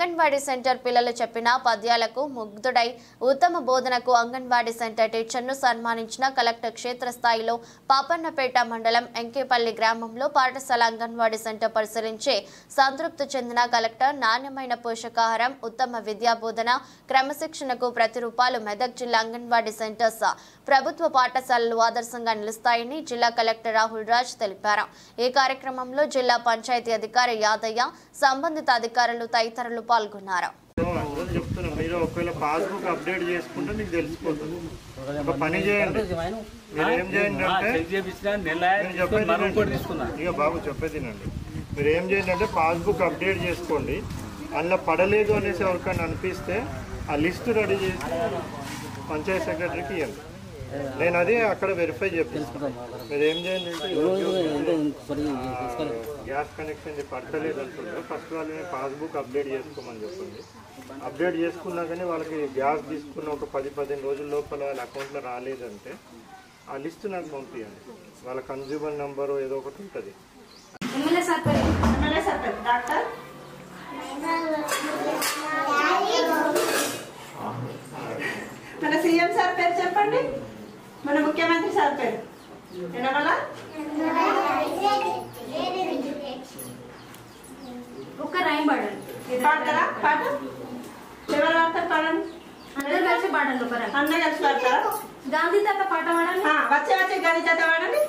Anganwadi centre పిల్లలు చెప్పిన పద్యాలకు ముగ్ధుడై ఉత్తమ బోధనకు అంగన్వాడీ సెంటర్ టీచర్ను సన్మానించిన కలెక్టర్ క్షేత్రస్థాయిలో పాపన్నపేట మండలం ఎంకేపల్లి గ్రామంలో పాఠశాల అంగన్వాడీ సెంటర్ పరిశీలించి సంతృప్తి చెందిన కలెక్టర్ నాణ్యమైన పోషకాహారం, ఉత్తమ విద్యా బోధన, క్రమశిక్షణకు ప్రతిరూపాలు మెదక్ జిల్లా అంగన్వాడీ సెంటర్స్ ప్రభుత్వ పాఠశాలలు ఆదర్శంగా నిలుస్తాయని జిల్లా కలెక్టర్ రాహుల్ రాజ్ తెలిపారు. ఈ కార్యక్రమంలో జిల్లా పంచాయతీ అధికారి యాదయ్య, సంబంధిత అధికారులు తదితరులు పాల్గొన్నారు. మీరు ఒకవేళ పాస్బుక్ అప్డేట్ చేసుకుంటే మీకు తెలిసిపోతుంది. ఒక పని చేయండి, మీరు ఏం చేయండి అంటే ఇక బాబు చెప్పేదినండి, మీరు ఏం చేయండి అంటే పాస్బుక్ అప్డేట్ చేసుకోండి. అందులో పడలేదు అనేసి ఎవరికైనా అనిపిస్తే ఆ లిస్ట్ రెడీ చేసి పంచాయత్ సెక్రటరీకి ఇవ్వండి. నేను అది అక్కడ వెరిఫై చేపిస్తాను. మీరు ఏం చేయండి అంటే గ్యాస్ కనెక్షన్ పడతలేదు అంటున్నారు, ఫస్ట్ వాళ్ళని పాస్బుక్ అప్డేట్ చేసుకోమని చెప్పండి. అప్డేట్ చేసుకున్నా కానీ వాళ్ళకి గ్యాస్ తీసుకున్న ఒక 10-15 రోజుల లోపల వాళ్ళ అకౌంట్లో రాలేదంటే ఆ లిస్ట్ నాకు పంపించండి. వాళ్ళ కన్జ్యూమర్ నెంబరు ఏదో ఒకటి ఉంటుంది. మన సీఎం సార్ పేరు చెప్పండి, మన ముఖ్యమంత్రి సార్ పేరు ఒక్క రైమ్ పాడండి. పాడతారా? పాట ఎవరు పాడతారు? పాడండి. అందరూ కలిసి పాడండి. ఒక రైమ్ అందరూ కలిసి పాడతారా? గాంధీ తాత పాట పాడండి. వచ్చే వచ్చే గాంధీ తాత పాడండి.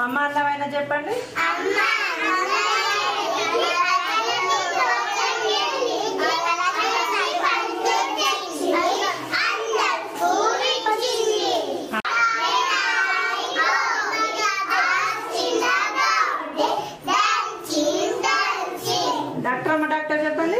అమ్మ అందమైన చెప్పండి. డాక్టర్ అమ్మ డాక్టర్ చెప్పండి.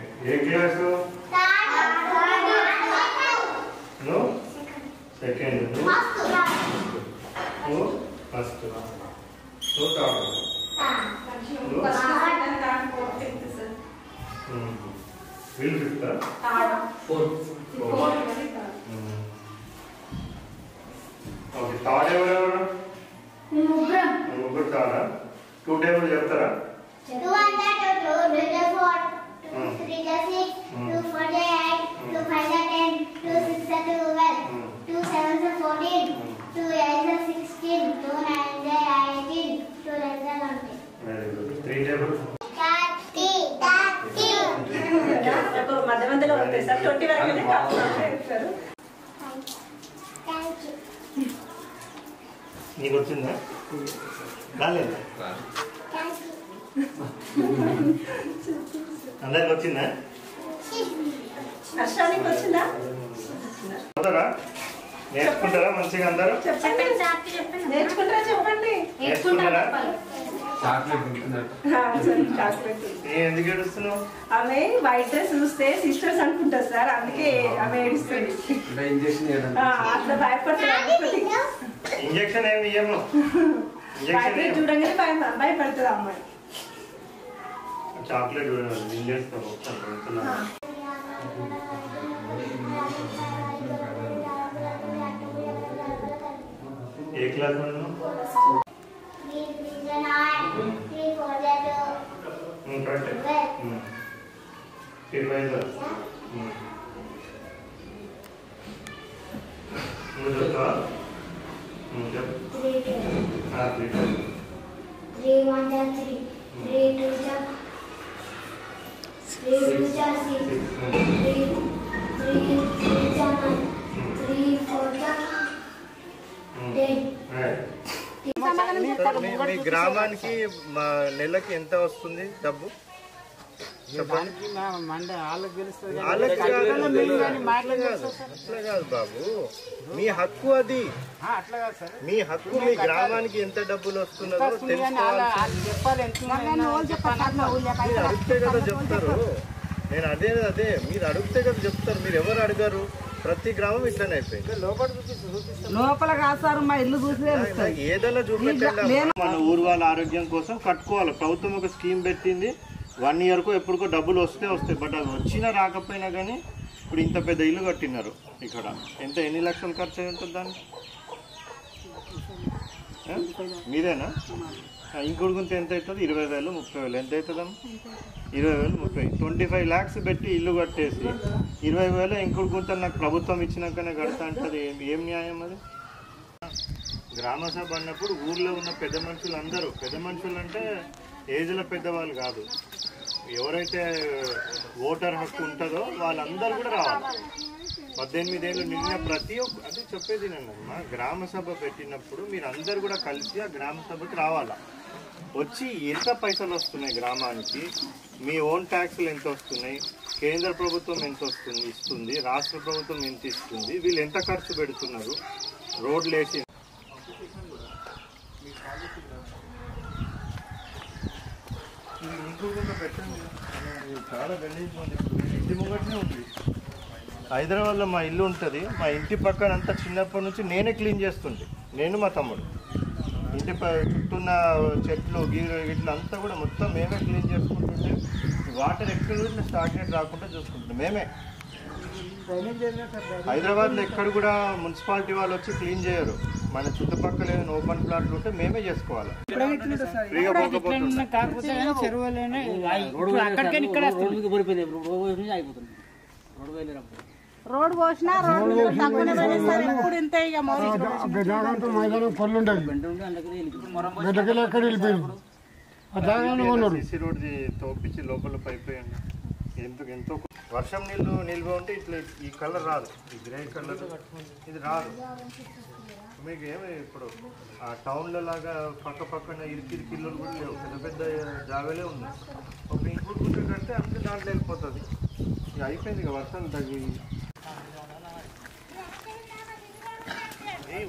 ఓకే ఏ క్లాసు నువ్వు సెకండ్ నువ్వు ఫస్ట్ నువ్వు థర్డ్ వీళ్ళు ఫిఫ్తా ఓకే థర్డ్ ఎవరెవరు ముగ్గురు థర్డా 2 టేబుల్ చెప్తారా 2 1 2 2 2 4 2 3 6 2 4 8 2 5 10 2 6 12 2 7 14 2 8 16 2 9 18 2 11 వెరీ గుడ్ 3 టేబుల్ 30 మధ్య మధ్యలో ఉంటాయి సార్ 20 వరకు కాదు. నీకు వచ్చిందా రాలేదు అందరికి వచ్చిందా హర్షానికి వచ్చిందా పోతారా నేర్చుకుంటారా మంచిగా అందరూ నేర్చుకుంటారా చెప్పండి. నేర్చుకుంటారా చాక్లెట్ ఎందుకు ఏడుస్తున్నావు ఆమె వైట్ డ్రెస్ చూస్తే సిస్టర్స్ అనుకుంటారు సార్, అందుకే ఆమె ఏడుస్తుంది. అట్లా భయపడుతుంది. ఇంజక్షన్ ఏమి ఇయ్యము వైట్ డ్రెస్ చూడగానే భయపడుతుంది అమ్మాయి. చాక్లెట్ ఇంజక్షన్ ఏ క్లాస్ మీ గ్రామానికి నెలకి ఎంత వస్తుంది డబ్బు? అట్లా కాదు బాబు, మీ హక్కు అది. మీ హక్కు. మీ గ్రామానికి ఎంత డబ్బులు వస్తున్నదో తెలుసుకోవాలి. మీరు అడిగితే కదా చెప్తారు. నేను అదే మీరు అడిగితే కదా చెప్తారు. మీరు ఎవరు అడిగారు? ప్రతి గ్రామం ఇట్లనే అయిపోయింది. లోపల కాస్తారు మా ఇల్లు చూసి ఏదైనా చూపెట్టండి. మన ఊరు వాళ్ళ ఆరోగ్యం కోసం కట్టుకోవాలి. ప్రభుత్వం ఒక స్కీమ్ పెట్టింది. 1 ఇయర్కో ఎప్పటికో డబ్బులు వస్తాయి. బట్ అది వచ్చినా రాకపోయినా కానీ ఇప్పుడు ఇంత పెద్ద ఇల్లు కట్టినారు ఇక్కడ. ఎన్ని లక్షలు ఖర్చు అయి ఉంటుంది దానికి? మీదేనా? ఇంకొడుకుంటే ఎంత అవుతుంది? 20,000 30,000 ఎంత అవుతుందమ్మా? 20,000 30 25 lakhs పెట్టి ఇల్లు కట్టేసి 20,000 ఇంకొడుకుంటే నాకు ప్రభుత్వం ఇచ్చినాకనే కడతా అంటే ఏం న్యాయం అది? గ్రామ సభ అన్నప్పుడు ఊర్లో ఉన్న పెద్ద మనుషులు అందరూ, పెద్ద మనుషులు అంటే ఏజ్లో పెద్దవాళ్ళు కాదు, ఎవరైతే ఓటర్ హక్కు ఉంటుందో వాళ్ళందరూ కూడా రావాలి. 18 ఏళ్ళు నిన్న ప్రతి ఒక్క అదే చెప్పేది నన్నమ్మా. గ్రామ సభ పెట్టినప్పుడు మీరు అందరు కూడా కలిసి ఆ గ్రామ సభకి రావాలా. వచ్చి ఎంత పైసలు వస్తున్నాయి గ్రామానికి, మీ ఓన్ ట్యాక్స్లు ఎంత వస్తున్నాయి, కేంద్ర ప్రభుత్వం ఎంత ఇస్తుంది, రాష్ట్ర ప్రభుత్వం ఎంత ఇస్తుంది, వీళ్ళు ఎంత ఖర్చు పెడుతున్నారు, రోడ్లు వేసి పెట్టండి. చాలా గలీజ్గా ఉంది. ఇంటి ముంగట్నే ఉంది. హైదరాబాద్లో మా ఇల్లు ఉంటుంది. మా ఇంటి పక్కన అంతా చిన్నప్పటి నుంచి నేనే క్లీన్ చేస్తుండే, నేను మా తమ్ముడు. ఇంటి చుట్టూన్న చెట్లు గిట్లు అంతా కూడా మొత్తం మేమే క్లీన్ చేసుకుంటుంటే వాటర్ ఎక్కడ కూడా స్టాగ్నేట్ రాకుండా చూసుకుంటాం మేమే. హైదరాబాద్లో ఎక్కడ కూడా మున్సిపాలిటీ వాళ్ళు వచ్చి క్లీన్ చేయరు. మన చుట్టుపక్కల ఏదైనా ఓపెన్ ప్లాట్లు ఉంటే మేమే చేసుకోవాలి. ఫ్రీగా పోకపోతుంది. రోడ్ పోసినా ఎప్పుడు ఇంత సిసి రోడ్ తోపించి లోపల పైపోయండి. ఎంతో వర్షం నీళ్ళు నిల్వ ఉంటే ఇట్లా ఈ కలర్ రాదు, ఈ గ్రే కలర్ ఇది రాదు. మీకు ఏమి ఇప్పుడు ఆ టౌన్లో లాగా పక్కన ఇరికి ఇల్లులు కూడా లేవు, పెద్ద జాగాలే ఉన్నాయి. ఒక ఇంకూరు గుంటూ కడితే అంతే దాంట్లో వెళ్ళిపోతుంది. ఇక అయిపోయింది. ఇక వర్షం తగ్గి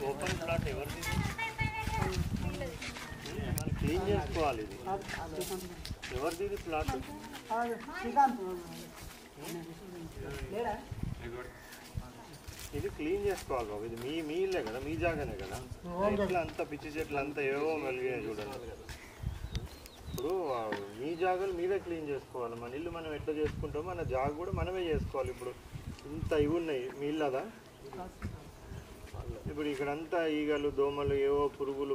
ఓపెన్ ప్లాట్ ఎవరిది? మనం క్లీన్ చేసుకోవాలి. ఇది ఎవరిది ప్లాట్? ఇది క్లీన్ చేసుకోవాలి బాబు. ఇది మీ ఇల్లే కదా, మీ జాగానే కదా. ఇట్లా అంతా పిచ్చి చెట్లు అంతా ఏవో కలిగినాయి చూడండి. ఇప్పుడు మీ జాగాలు మీరే క్లీన్ చేసుకోవాలి. మన ఇల్లు మనం ఎట్లా చేసుకుంటామో మన జాగ కూడా మనమే చేసుకోవాలి. ఇప్పుడు ఇంత ఇవి ఉన్నాయి మీ ఇల్లదా. ఇప్పుడు ఇక్కడంతా ఈగలు దోమలు ఏవో పురుగులు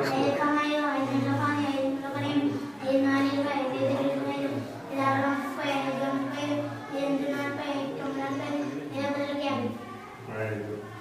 Welcome,